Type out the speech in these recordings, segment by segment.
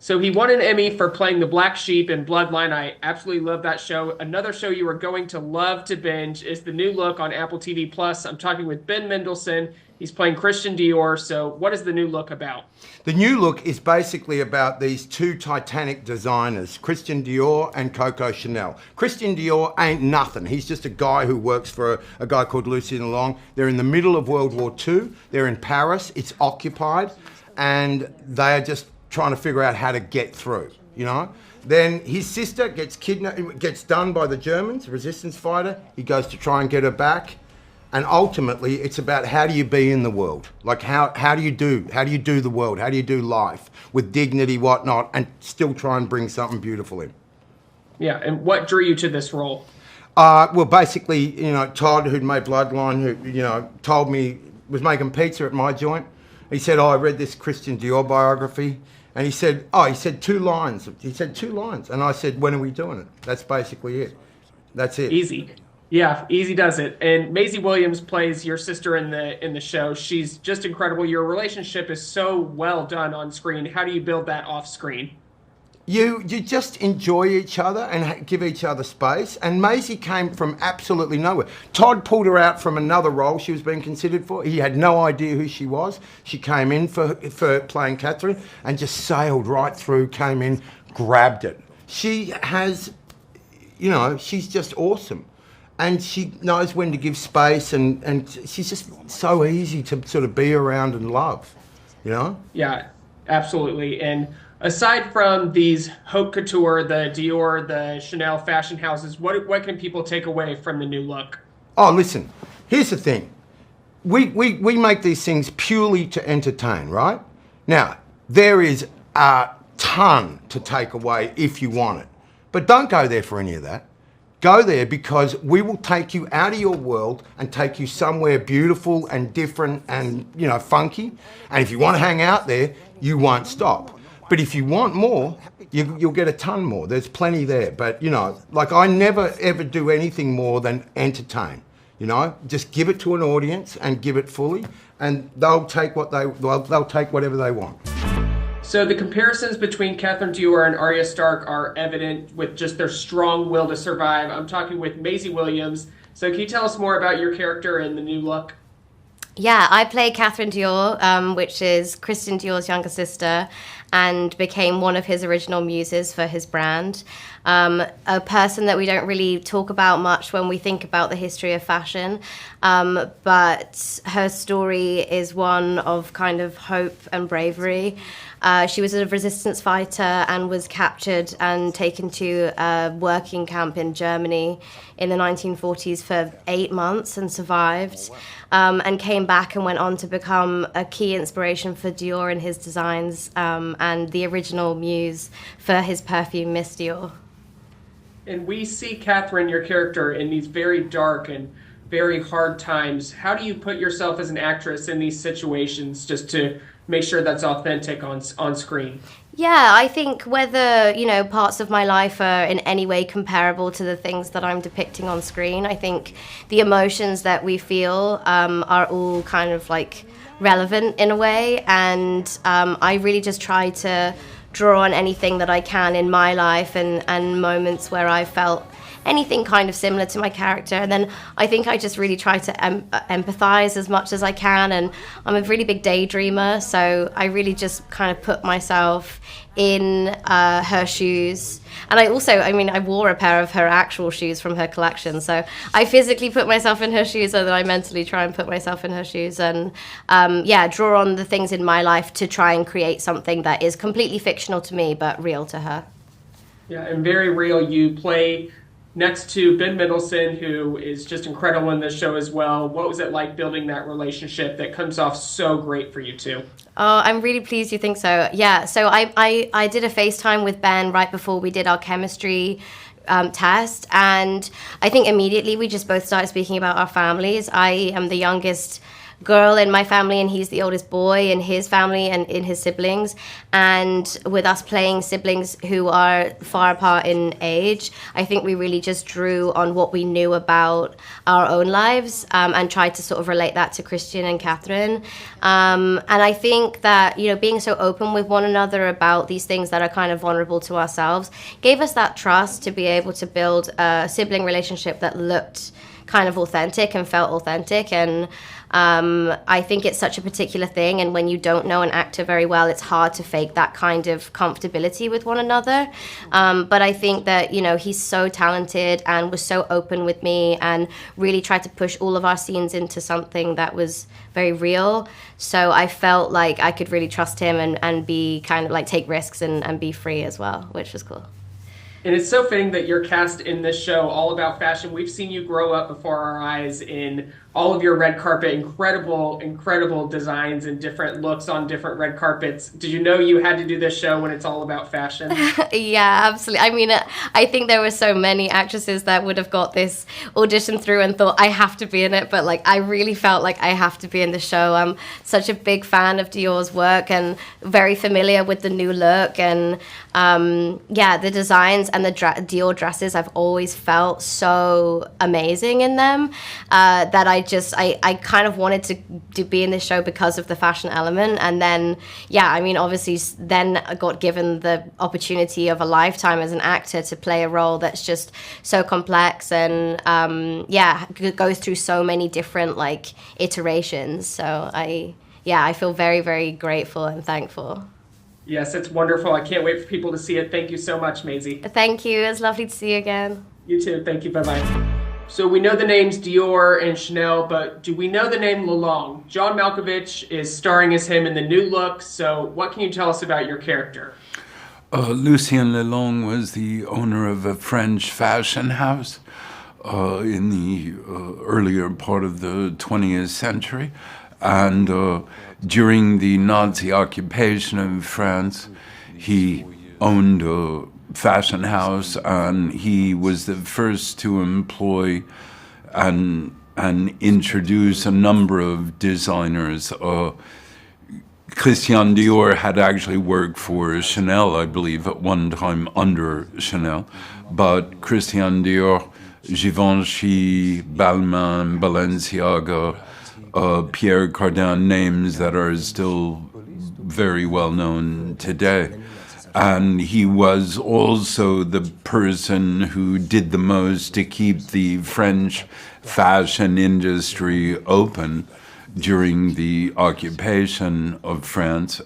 So he won an Emmy for playing the Black Sheep in Bloodline. I absolutely love that show. Another show you are going to love to binge is The New Look on Apple TV Plus. I'm talking with Ben Mendelsohn. He's playing Christian Dior. So what is The New Look about? The New Look is basically about these two titanic designers, Christian Dior and Coco Chanel. Christian Dior ain't nothing. He's just a guy who works for a guy called Lucien. They're in the middle of World War II. They're in Paris. It's occupied. And they are just trying to figure out how to get through, you know? Then his sister gets kidnapped, gets done by the Germans, a resistance fighter. He goes to try and get her back. And ultimately, it's about how do you be in the world? Like how do you do the world? How do you do life with dignity, whatnot, and still try and bring something beautiful in? Yeah, and what drew you to this role? Well, basically, you know, Todd, who'd made Bloodline, who, you know, told me, was making pizza at my joint. He said, I read this Christian Dior biography. And he said 2 lines. He said 2 lines. And I said, when are we doing it? That's basically it. That's it. Easy. Yeah, easy does it. And Maisie Williams plays your sister in the show. She's just incredible. Your relationship is so well done on screen. How do you build that off screen? You just enjoy each other and give each other space. And Maisie came from absolutely nowhere. Todd pulled her out from another role she was being considered for. He had no idea who she was. She came in for playing Catherine and just sailed right through, came in, grabbed it. She has, you know, she's just awesome. And she knows when to give space, and she's just so easy to sort of be around and love, you know? Yeah, absolutely. And aside from these haute couture, the Dior, the Chanel fashion houses, what can people take away from The New Look? Oh, listen, here's the thing. We make these things purely to entertain, right? Now, there is a ton to take away if you want it. But don't go there for any of that. Go there because we will take you out of your world and take you somewhere beautiful and different and, you know, funky. And if you want to hang out there, you won't stop. But if you want more, you'll get a ton more. There's plenty there. But, you know, like I never ever do anything more than entertain. You know, just give it to an audience and give it fully, and they'll take they'll take whatever they want. So the comparisons between Catherine Dior and Arya Stark are evident with just their strong will to survive. I'm talking with Maisie Williams. So can you tell us more about your character in The New Look? Yeah, I play Catherine Dior, which is Christian Dior's younger sister, and became one of his original muses for his brand. A person that we don't really talk about much when we think about the history of fashion, but her story is one of kind of hope and bravery. She was a resistance fighter and was captured and taken to a working camp in Germany in the 1940s for 8 months and survived, and came back and went on to become a key inspiration for Dior and his designs, and the original muse for his perfume, Miss Dior. And we see Catherine, your character, in these very dark and very hard times. How do you put yourself as an actress in these situations just to make sure that's authentic on screen? Yeah, I think whether, you know, parts of my life are in any way comparable to the things that I'm depicting on screen, I think the emotions that we feel are all kind of like relevant in a way, and I really just try to draw on anything that I can in my life and moments where I felt anything kind of similar to my character. And then I think I just really try to empathize as much as I can. And I'm a really big daydreamer, so I really just kind of put myself in her shoes. And I wore a pair of her actual shoes from her collection. So I physically put myself in her shoes, and then I mentally try and put myself in her shoes and, draw on the things in my life to try and create something that is completely fictional to me, but real to her. Yeah, and very real. You play next to Ben Mendelsohn, who is just incredible in this show as well. What was it like building that relationship that comes off so great for you two? Oh, I'm really pleased you think so. Yeah, so I did a FaceTime with Ben right before we did our chemistry test, and I think immediately we just both started speaking about our families. I am the youngest girl in my family and he's the oldest boy in his family and in his siblings. And with us playing siblings who are far apart in age, I think we really just drew on what we knew about our own lives, and tried to sort of relate that to Christian and Catherine. And I think that, being so open with one another about these things that are kind of vulnerable to ourselves gave us that trust to be able to build a sibling relationship that looked kind of authentic and felt authentic. And I think it's such a particular thing, and when you don't know an actor very well, it's hard to fake that kind of comfortability with one another. But I think that, he's so talented and was so open with me and really tried to push all of our scenes into something that was very real. So I felt like I could really trust him and be kind of like take risks and be free as well, which was cool. And it's so fitting that you're cast in this show all about fashion. We've seen you grow up before our eyes in all of your red carpet, incredible designs and different looks on different red carpets. Did you know you had to do this show when it's all about fashion? Yeah, absolutely. I mean, I think there were so many actresses that would have got this audition through and thought, I have to be in it. But I really felt like I have to be in the show. I'm such a big fan of Dior's work and very familiar with the new look. And the designs and the Dior dresses, I've always felt so amazing in them, that I kind of wanted to be in this show because of the fashion element. And then, obviously then I got given the opportunity of a lifetime as an actor to play a role that's just so complex and, goes through so many different, iterations. So I feel very, very grateful and thankful. Yes, it's wonderful. I can't wait for people to see it. Thank you so much, Maisie. Thank you. It was lovely to see you again. You too. Thank you. Bye-bye. So we know the names Dior and Chanel, but do we know the name Lalong? John Malkovich is starring as him in the new look. So what can you tell us about your character? Lucien Lalong was the owner of a French fashion house in the earlier part of the 20th century. And during the Nazi occupation of France, he owned a fashion house, and he was the first to employ and introduce a number of designers. Christian Dior had actually worked for Chanel, I believe, at one time under Chanel, but Christian Dior, Givenchy, Balmain, Balenciaga, Pierre Cardin, names that are still very well known today. And he was also the person who did the most to keep the French fashion industry open during the occupation of France,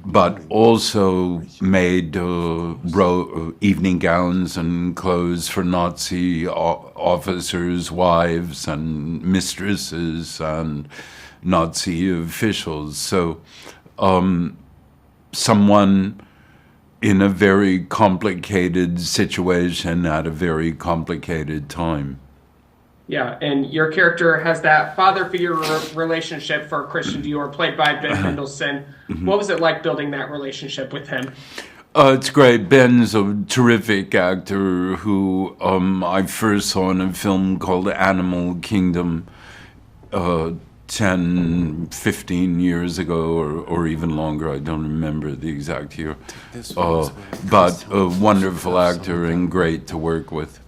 but also made evening gowns and clothes for Nazi officers' wives and mistresses and Nazi officials. So someone in a very complicated situation at a very complicated time. Yeah, and your character has that father figure relationship for Christian Dior, played by Ben Mendelsohn. Mm-hmm. What was it like building that relationship with him? It's great. Ben's a terrific actor who I first saw in a film called Animal Kingdom 10, 15 years ago, or even longer. I don't remember the exact year. But a wonderful actor and great to work with.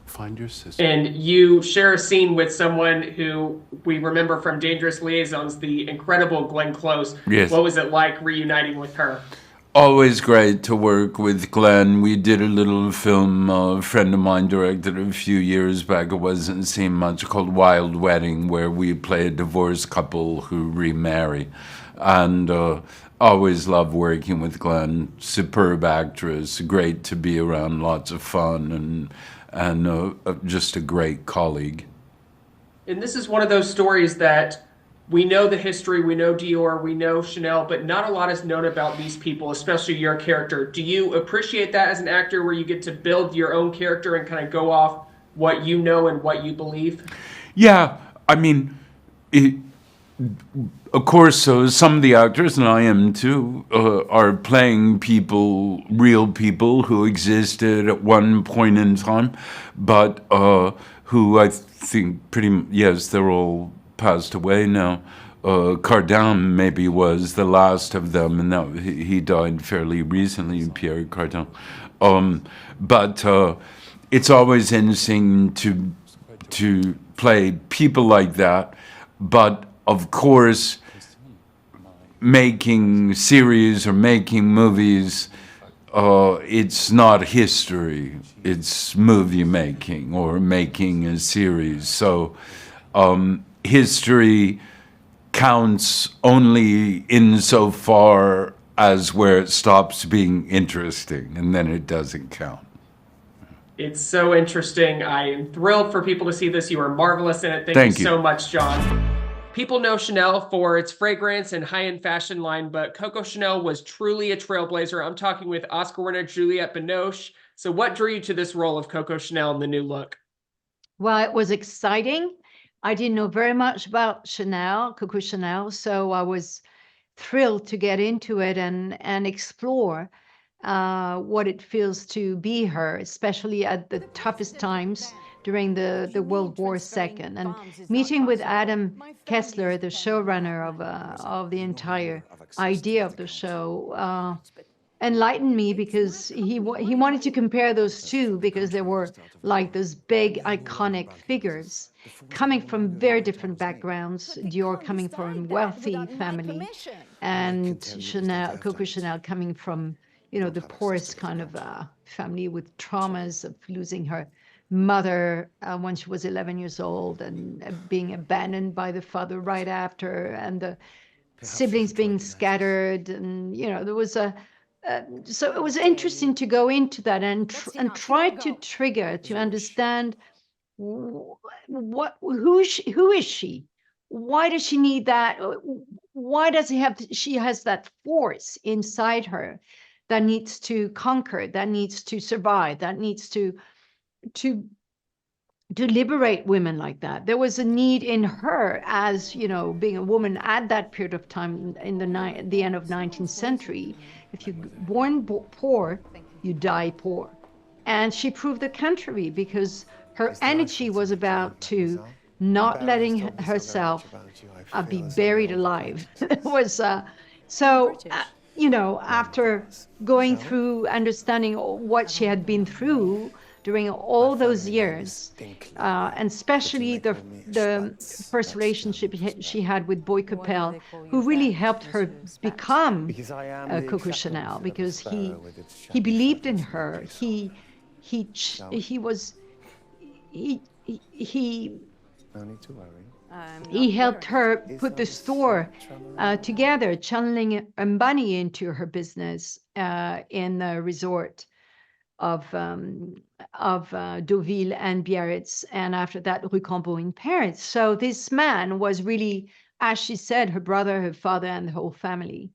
Find your sister. And you share a scene with someone who we remember from Dangerous Liaisons, the incredible Glenn Close. Yes. What was it like reuniting with her? Always great to work with Glenn. We did a little film a friend of mine directed a few years back. It wasn't seen much, called Wild Wedding, where we play a divorced couple who remarry. And always love working with Glenn. Superb actress, great to be around, lots of fun, and just a great colleague. And this is one of those stories that we know the history, we know Dior, we know Chanel, but not a lot is known about these people, especially your character. Do you appreciate that as an actor, where you get to build your own character and kind of go off what you know and what you believe? Yeah, I mean, of course, so some of the actors, and I am too, are playing people, real people who existed at one point in time, but who I think yes, they're all passed away now. Cardin maybe was the last of them, and that he died fairly recently, Pierre Cardin. But it's always interesting to play people like that, but of course, making series or making movies, it's not history, it's movie making or making a series. So history counts only insofar as where it stops being interesting, and then it doesn't count. It's so interesting. I am thrilled for people to see this. You are marvelous in it. Thank you so much, John. People know Chanel for its fragrance and high-end fashion line, but Coco Chanel was truly a trailblazer. I'm talking with Oscar winner Juliette Binoche. So what drew you to this role of Coco Chanel in the new look? Well, it was exciting. I didn't know very much about Chanel, Coco Chanel, so I was thrilled to get into it and explore what it feels to be her, especially at the toughest times during the World War II. And meeting with Adam Kessler, the showrunner of the entire idea of the show, enlightened me, because he wanted to compare those two, because they were like those big iconic figures coming from very different backgrounds. Dior coming from a wealthy family, and Chanel, Coco Chanel, coming from, you know, the poorest kind of family with traumas of losing her mother when she was 11 years old, and being abandoned by the father right after, and the siblings being scattered, and you know, there was a so it was interesting to go into that and try to trigger, to understand who is she, why does she need that, why does she has that force inside her that needs to conquer, that needs to survive, that needs to liberate women like that. There was a need in her, as you know, being a woman at that period of time in the end of 19th century. If you're born poor, you die poor. And she proved the contrary, because her energy was about to not letting herself be buried alive. It was you know, after going through, understanding what she had been through during all those years, and especially the first relationship she had with Boy Capel, who really helped her become Coco Chanel, because he believed in her. He helped her put the store together, channeling money into her business in the resort of Deauville and Biarritz, and after that Rue Cambon in Paris. So this man was really, as she said, her brother, her father, and the whole family.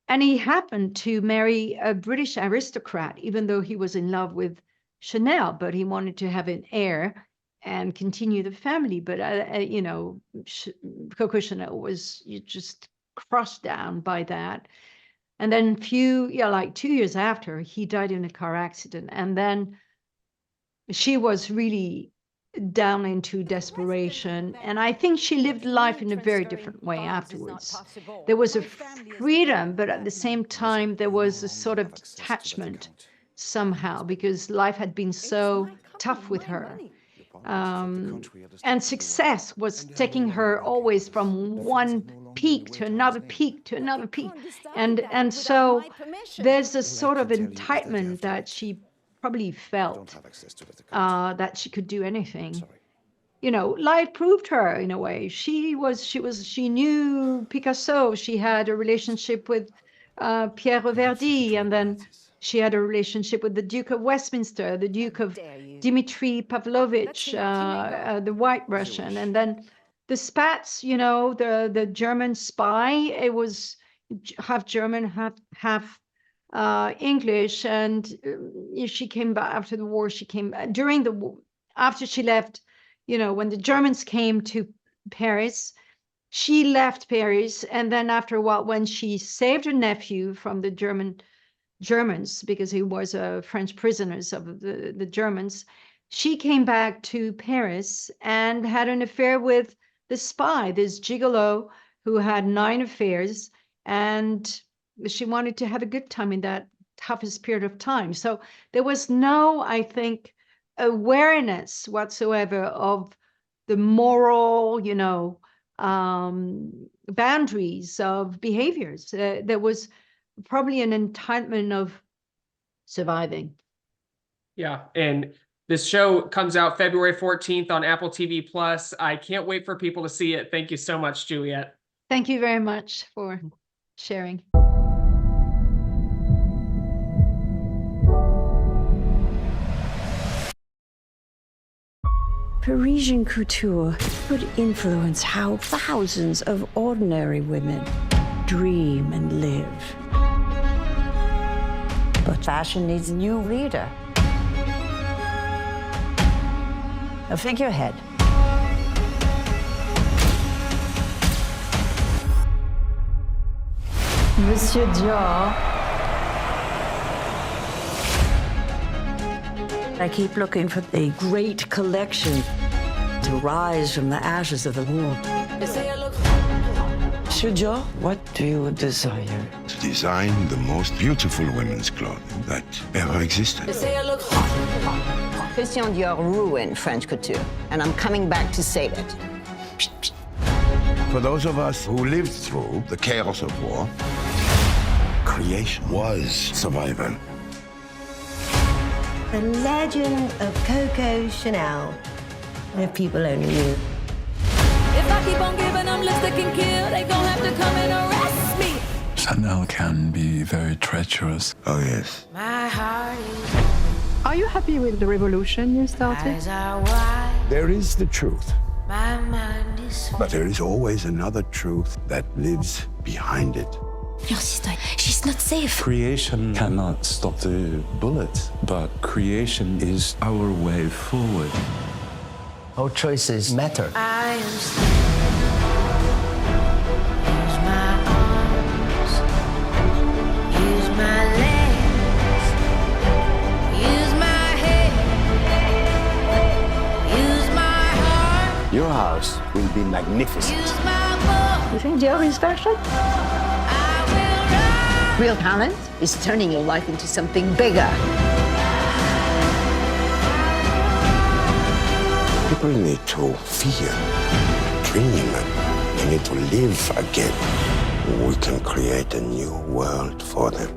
And he happened to marry a British aristocrat, even though he was in love with Chanel, but he wanted to have an heir and continue the family. But you know, Coco Chanel was just crushed down by that. And then like 2 years after, he died in a car accident. And then she was really down into desperation. And I think she lived life in a very different way afterwards. There was a freedom, but at the same time, there was a sort of detachment somehow, because life had been so tough with her. And success was taking her always from one peak to another peak to another peak. And so there's a sort of entitlement that she probably felt, that she could do anything. You know, life proved her in a way. She knew Picasso. She had a relationship with Pierre Reverdy, and then she had a relationship with the Duke of Westminster, the Duke of Dmitry Pavlovich, the White Russian, and then the Spats, you know, the German spy. It was half German, half English, and she came back after the war. She came during the war, after she left. You know, when the Germans came to Paris, she left Paris, and then after a while, when she saved her nephew from the Germans, because he was French prisoners of the Germans, she came back to Paris and had an affair with spy, this gigolo who had 9 affairs, and she wanted to have a good time in that toughest period of time. So there was no, I think, awareness whatsoever of the moral, boundaries of behaviors. There was probably an entitlement of surviving. Yeah, and this show comes out February 14th on Apple TV Plus. I can't wait for people to see it. Thank you so much, Juliette. Thank you very much for sharing. Parisian couture could influence how thousands of ordinary women dream and live. But fashion needs a new leader. A figurehead. Monsieur Dior. I keep looking for a great collection to rise from the ashes of the war. Monsieur Dior, what do you desire? To design the most beautiful women's clothing that ever existed. Christian Dior ruined French couture, and I'm coming back to save it. For those of us who lived through the chaos of war, creation was survival. The legend of Coco Chanel. If people only knew. If I keep on giving them lipstick and kill, they gon' have to come and arrest me. Chanel can be very treacherous. Oh, yes. My heart is Are you happy with the revolution you started? eyes are wide, There is the truth, my mind is but there is always another truth that lives behind it. Your sister, she's not safe. Creation cannot stop the bullet, but creation is our way forward. Our choices matter. I am still. Use my arms, use my legs, use my head, use my heart, Your house will be magnificent. use my voice. You think Dior is fashion? I will run. Real talent is turning your life into something bigger. People need to feel, dream, they need to live again. We can create a new world for them.